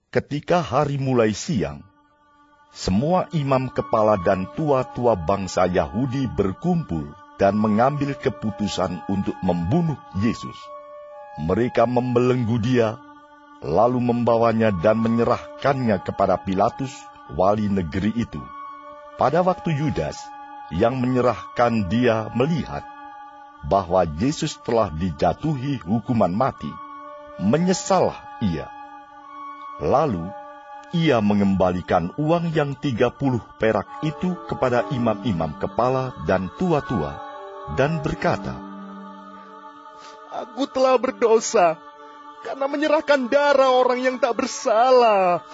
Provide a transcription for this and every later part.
Ketika hari mulai siang, semua imam kepala dan tua-tua bangsa Yahudi berkumpul dan mengambil keputusan untuk membunuh Yesus. Mereka membelenggu dia, lalu membawanya dan menyerahkannya kepada Pilatus, wali negeri itu. Pada waktu Yudas yang menyerahkan dia melihat bahwa Yesus telah dijatuhi hukuman mati, menyesallah ia. Lalu ia mengembalikan uang yang 30 perak itu kepada imam-imam kepala dan tua-tua dan berkata, "Aku telah berdosa karena menyerahkan darah orang yang tak bersalah."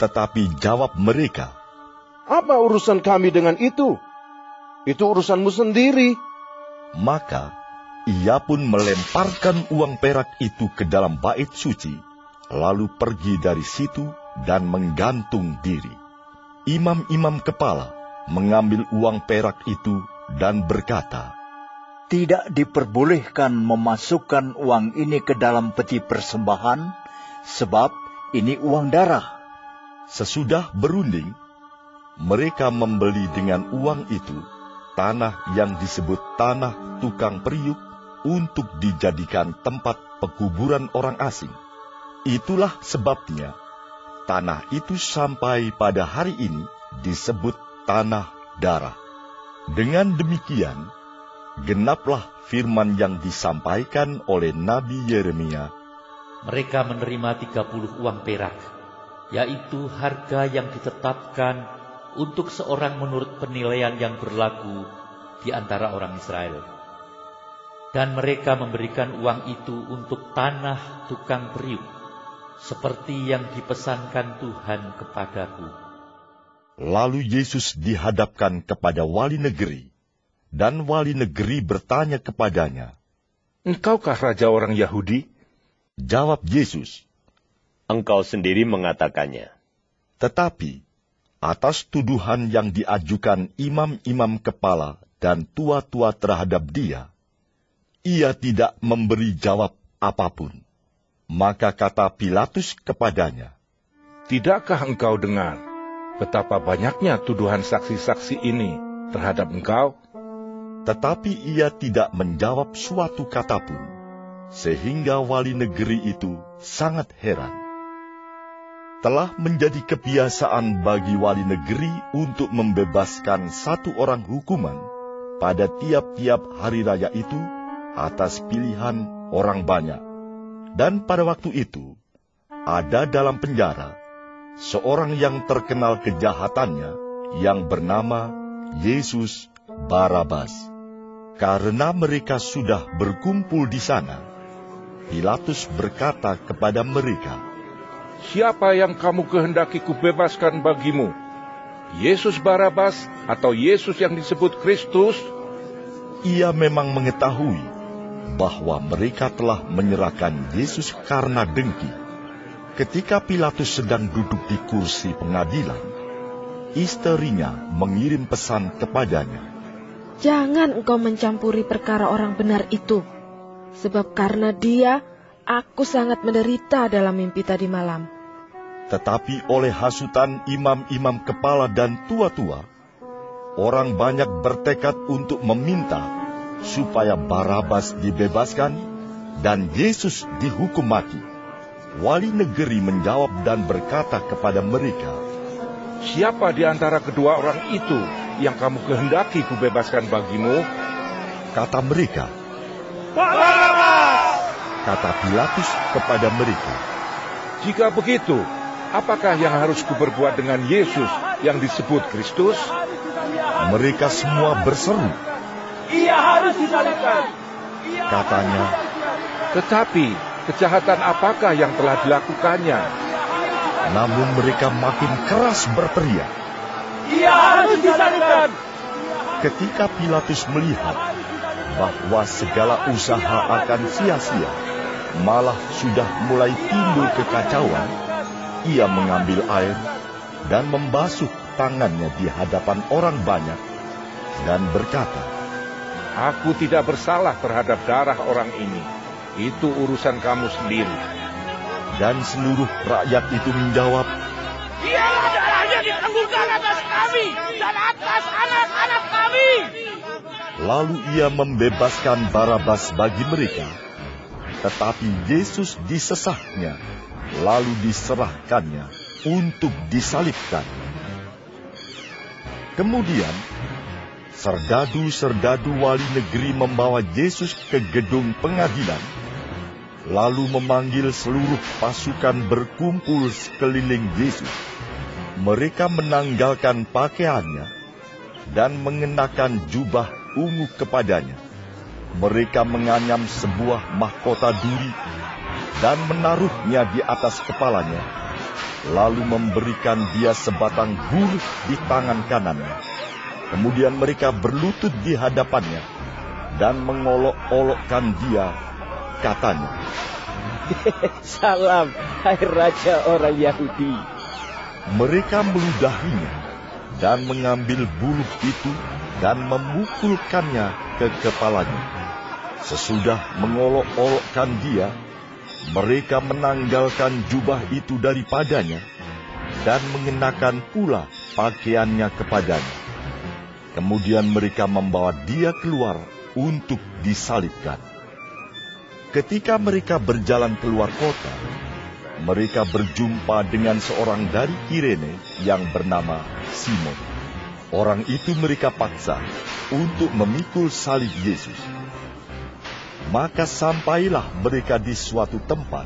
Tetapi jawab mereka, "Apa urusan kami dengan itu? Itu urusanmu sendiri." Maka ia pun melemparkan uang perak itu ke dalam bait suci, lalu pergi dari situ dan menggantung diri. Imam-imam kepala mengambil uang perak itu dan berkata, "Tidak diperbolehkan memasukkan uang ini ke dalam peti persembahan, sebab ini uang darah." Sesudah berunding, mereka membeli dengan uang itu tanah yang disebut tanah tukang periuk untuk dijadikan tempat pekuburan orang asing. Itulah sebabnya tanah itu sampai pada hari ini disebut tanah darah. Dengan demikian, genaplah firman yang disampaikan oleh Nabi Yeremia. Mereka menerima 30 uang perak, yaitu harga yang ditetapkan untuk seorang menurut penilaian yang berlaku di antara orang Israel. Dan mereka memberikan uang itu untuk tanah tukang periuk, seperti yang dipesankan Tuhan kepadaku. Lalu Yesus dihadapkan kepada wali negeri, dan wali negeri bertanya kepadanya, "Engkaukah raja orang Yahudi?" Jawab Yesus, "Engkau sendiri mengatakannya." Tetapi atas tuduhan yang diajukan imam-imam kepala dan tua-tua terhadap dia, ia tidak memberi jawab apapun. Maka kata Pilatus kepadanya, "Tidakkah engkau dengar betapa banyaknya tuduhan saksi-saksi ini terhadap engkau?" Tetapi ia tidak menjawab suatu kata pun, sehingga wali negeri itu sangat heran. Telah menjadi kebiasaan bagi wali negeri untuk membebaskan satu orang hukuman pada tiap-tiap hari raya itu atas pilihan orang banyak. Dan pada waktu itu, ada dalam penjara seorang yang terkenal kejahatannya yang bernama Yesus Barabas. Karena mereka sudah berkumpul di sana, Pilatus berkata kepada mereka, "Siapa yang kamu kehendaki kubebaskan bagimu? Yesus Barabas atau Yesus yang disebut Kristus?" Ia memang mengetahui bahwa mereka telah menyerahkan Yesus karena dengki. Ketika Pilatus sedang duduk di kursi pengadilan, istrinya mengirim pesan kepadanya, "Jangan engkau mencampuri perkara orang benar itu, sebab karena dia, aku sangat menderita dalam mimpi tadi malam." Tetapi oleh hasutan imam-imam kepala dan tua-tua, orang banyak bertekad untuk meminta supaya Barabas dibebaskan dan Yesus dihukum mati. Wali negeri menjawab dan berkata kepada mereka, "Siapa di antara kedua orang itu yang kamu kehendaki kubebaskan bagimu?" Kata mereka, "Barabas!" Kata Pilatus kepada mereka, "Jika begitu, apakah yang harus kuperbuat dengan Yesus yang disebut Kristus?" Mereka semua berseru, "Ia harus disalibkan." Katanya, "Tetapi kejahatan apakah yang telah dilakukannya?" Namun mereka makin keras berteriak, "Ia harus disalibkan." Ketika Pilatus melihat bahwa segala usaha akan sia-sia, malah sudah mulai timbul kekacauan, ia mengambil air dan membasuh tangannya di hadapan orang banyak dan berkata, "Aku tidak bersalah terhadap darah orang ini. Itu urusan kamu sendiri." Dan seluruh rakyat itu menjawab, "Biarlah darahnya ditangguhkan atas kami dan atas anak-anak kami." Lalu ia membebaskan Barabas bagi mereka, tetapi Yesus disesahnya, lalu diserahkannya untuk disalibkan. Kemudian, serdadu-serdadu wali negeri membawa Yesus ke gedung pengadilan, lalu memanggil seluruh pasukan berkumpul sekeliling Yesus. Mereka menanggalkan pakaiannya dan mengenakan jubah ungu kepadanya. Mereka menganyam sebuah mahkota duri dan menaruhnya di atas kepalanya, lalu memberikan dia sebatang buluh di tangan kanannya. Kemudian mereka berlutut di hadapannya dan mengolok-olokkan dia, katanya, "Salam, hai Raja orang Yahudi." Mereka meludahinya dan mengambil buluh itu dan memukulkannya ke kepalanya. Sesudah mengolok-olokkan dia, mereka menanggalkan jubah itu daripadanya dan mengenakan pula pakaiannya kepadanya. Kemudian mereka membawa dia keluar untuk disalibkan. Ketika mereka berjalan keluar kota, mereka berjumpa dengan seorang dari Kirene yang bernama Simon. Orang itu mereka paksa untuk memikul salib Yesus. Maka sampailah mereka di suatu tempat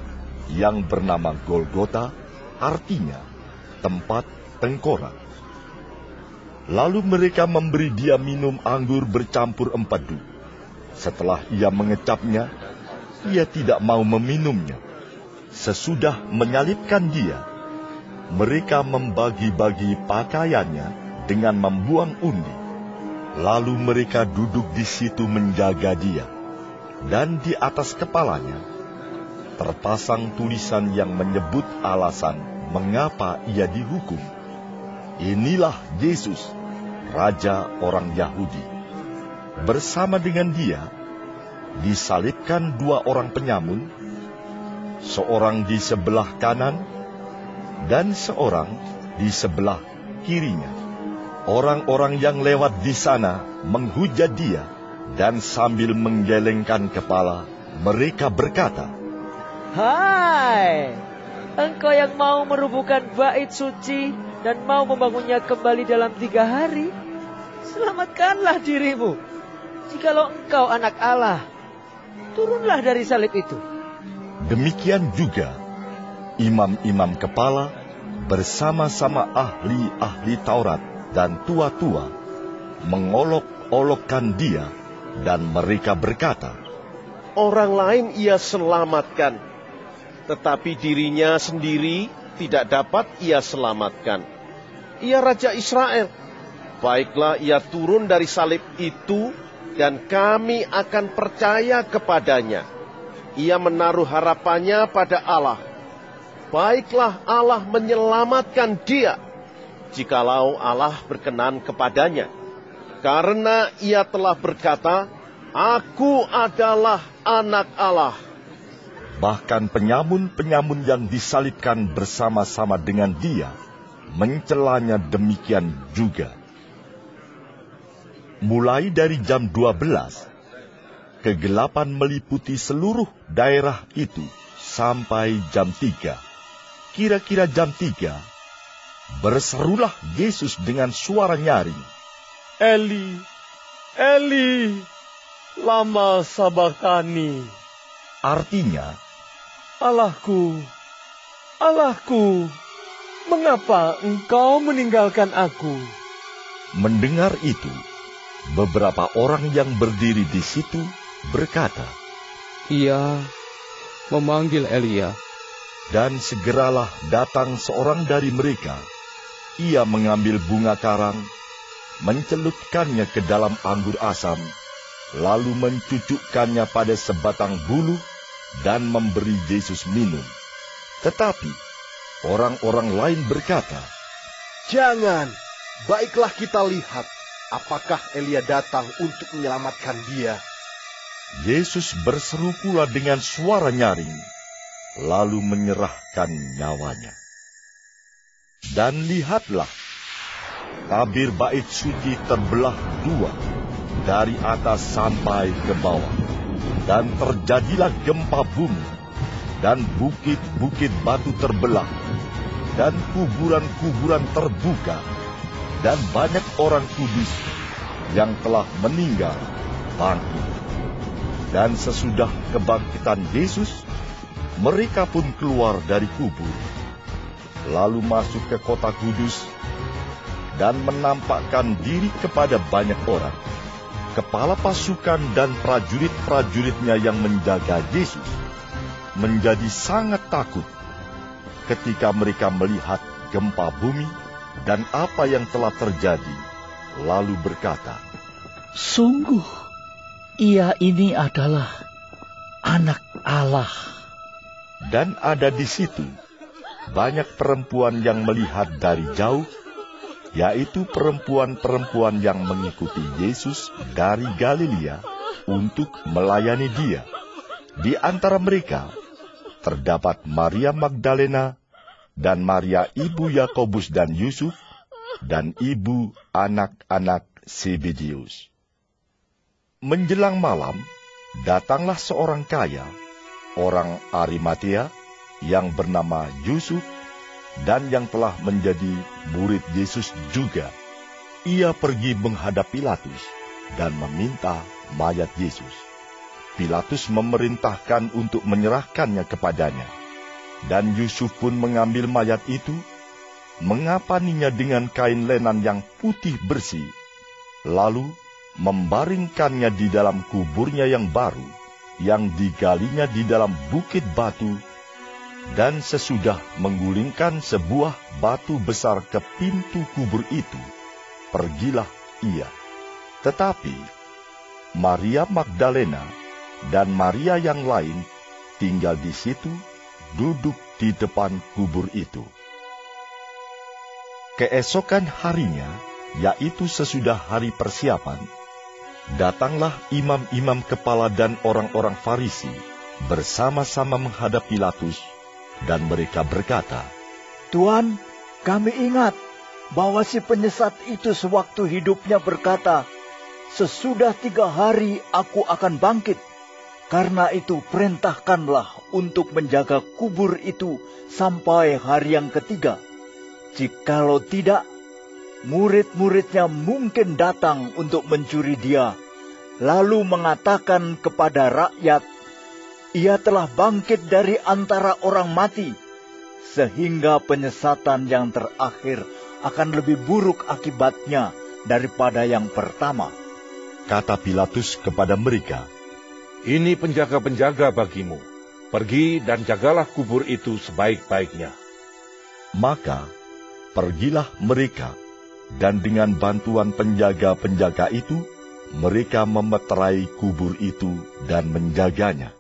yang bernama Golgota, artinya tempat tengkorak. Lalu mereka memberi dia minum anggur bercampur empedu. Setelah ia mengecapnya, ia tidak mau meminumnya. Sesudah menyalibkan dia, mereka membagi-bagi pakaiannya dengan membuang undi. Lalu mereka duduk di situ menjaga dia. Dan di atas kepalanya terpasang tulisan yang menyebut alasan mengapa ia dihukum. Inilah Yesus, Raja orang Yahudi. Bersama dengan dia disalibkan dua orang penyamun, seorang di sebelah kanan dan seorang di sebelah kirinya. Orang-orang yang lewat di sana menghujat dia, dan sambil menggelengkan kepala, mereka berkata, "Hai, engkau yang mau merubuhkan bait suci dan mau membangunnya kembali dalam 3 hari, selamatkanlah dirimu. Jikalau engkau anak Allah, turunlah dari salib itu." Demikian juga imam-imam kepala bersama-sama ahli-ahli Taurat dan tua-tua mengolok-olokkan dia, dan mereka berkata, "Orang lain ia selamatkan, tetapi dirinya sendiri tidak dapat ia selamatkan. Ia Raja Israel. Baiklah ia turun dari salib itu, dan kami akan percaya kepadanya. Ia menaruh harapannya pada Allah. Baiklah Allah menyelamatkan dia, jikalau Allah berkenan kepadanya. Karena ia telah berkata, 'Aku adalah anak Allah.'" Bahkan penyamun-penyamun yang disalibkan bersama-sama dengan dia mencelanya demikian juga. Mulai dari jam 12, kegelapan meliputi seluruh daerah itu sampai jam 3. Kira-kira jam 3, berserulah Yesus dengan suara nyaring, "Eli, Eli, lama sabachthani." Artinya, "Allahku, Allahku, mengapa engkau meninggalkan aku?" Mendengar itu, beberapa orang yang berdiri di situ berkata, "Ia memanggil Elia." Dan segeralah datang seorang dari mereka. Ia mengambil bunga karang, mencelupkannya ke dalam anggur asam, lalu mencucukkannya pada sebatang buluh dan memberi Yesus minum. Tetapi orang-orang lain berkata, "Jangan, baiklah kita lihat apakah Elia datang untuk menyelamatkan dia." Yesus berseru pula dengan suara nyaring, lalu menyerahkan nyawanya. Dan lihatlah, tabir bait suci terbelah dua, dari atas sampai ke bawah. Dan terjadilah gempa bumi, dan bukit-bukit batu terbelah, dan kuburan-kuburan terbuka, dan banyak orang kudus yang telah meninggal bangkit. Dan sesudah kebangkitan Yesus, mereka pun keluar dari kubur, lalu masuk ke kota kudus, dan menampakkan diri kepada banyak orang. Kepala pasukan dan prajurit-prajuritnya yang menjaga Yesus menjadi sangat takut ketika mereka melihat gempa bumi dan apa yang telah terjadi, lalu berkata, "Sungguh, ia ini adalah Anak Allah." Dan ada di situ banyak perempuan yang melihat dari jauh, yaitu perempuan-perempuan yang mengikuti Yesus dari Galilea untuk melayani Dia. Di antara mereka terdapat Maria Magdalena dan Maria ibu Yakobus dan Yusuf dan ibu anak-anak Zebedeus. Menjelang malam, datanglah seorang kaya, orang Arimatea, yang bernama Yusuf, dan yang telah menjadi murid Yesus juga. Ia pergi menghadap Pilatus dan meminta mayat Yesus. Pilatus memerintahkan untuk menyerahkannya kepadanya. Dan Yusuf pun mengambil mayat itu, mengapaninya dengan kain lenan yang putih bersih, lalu membaringkannya di dalam kuburnya yang baru, yang digalinya di dalam bukit batu. Dan sesudah menggulingkan sebuah batu besar ke pintu kubur itu, pergilah ia. Tetapi Maria Magdalena dan Maria yang lain tinggal di situ, duduk di depan kubur itu. Keesokan harinya, yaitu sesudah hari persiapan, datanglah imam-imam kepala dan orang-orang Farisi bersama-sama menghadap Pilatus. Dan mereka berkata, "Tuan, kami ingat bahwa si penyesat itu sewaktu hidupnya berkata, 'Sesudah 3 hari aku akan bangkit.' Karena itu perintahkanlah untuk menjaga kubur itu sampai hari yang ketiga. Jikalau tidak, murid-muridnya mungkin datang untuk mencuri dia, lalu mengatakan kepada rakyat, 'Ia telah bangkit dari antara orang mati,' sehingga penyesatan yang terakhir akan lebih buruk akibatnya daripada yang pertama." Kata Pilatus kepada mereka, "Ini penjaga-penjaga bagimu. Pergi dan jagalah kubur itu sebaik-baiknya." Maka pergilah mereka, dan dengan bantuan penjaga-penjaga itu, mereka memeterai kubur itu dan menjaganya.